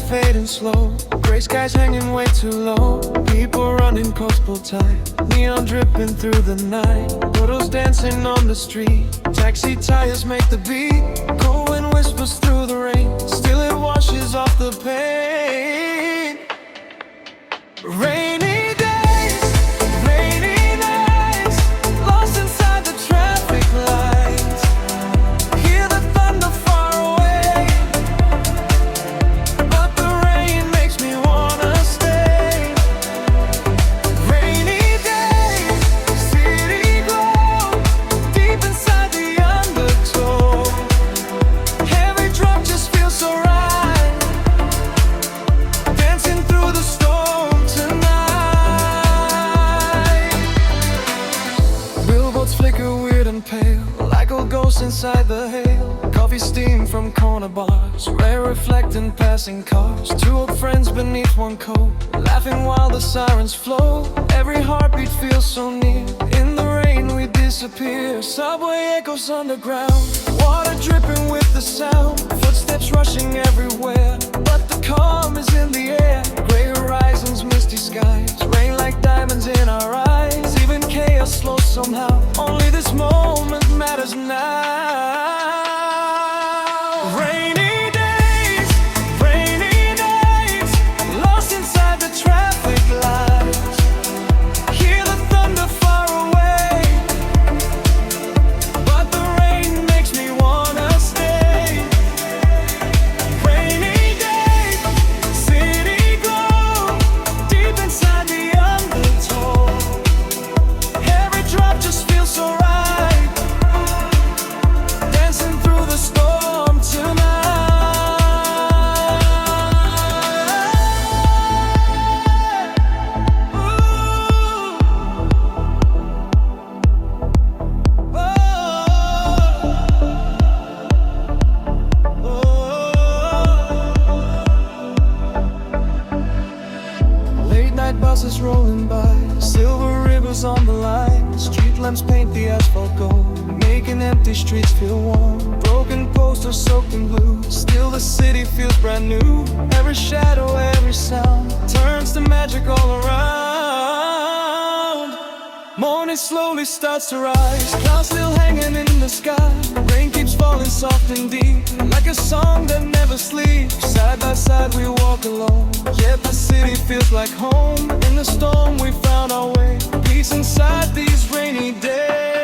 fading slow. Gray skies hanging way too low. People running coastal tide. Neon dripping through the night. Puddles dancing on the street. Taxi tires make the beat. Cold wind whispers through the rain. Still it washes off the pain. Rainy days, rainy nights, lost inside the traffic lights. Hear the thunder far away, but the rain makes me wanna stay. Rainy days, city glow, deep inside the undertow. Every drop just feels so right, dancing through the storm. Flicker weird and pale, like old ghosts inside the hail. Coffee steam from corner bars, rare reflecting passing cars. Two old friends beneath one coat, laughing while the sirens flow. Every heartbeat feels so near. In the rain we disappear. Subway echoes underground, water dripping with the sound. Footsteps rushing everywhere, but the calm is in the air. Gray horizons, misty skies, rain like diamonds in our eyes. Even chaos slows somehow. Only this moment matters now. Rainy days, rainy nights, lost inside the traffic lights. Hear the thunder far away, but the rain makes me wanna stay. Rainy days, city glow, deep inside the undertow. Every drop just feels so right, dancing through the storm tonight. Late night buses rolling by, silver rivers on the line. Street lamps paint the asphalt gold, making empty streets feel warm. Broken posters soaked in blue, still the city feels brand new. Every shadow, every sound turns to magic all around. Morning slowly starts to rise, clouds still hanging in the sky. Rain keeps falling soft and deep, like a song that never sleeps. Side by side we walk alone, yet the city feels like home. In the storm we found our way, peace inside these rainy days.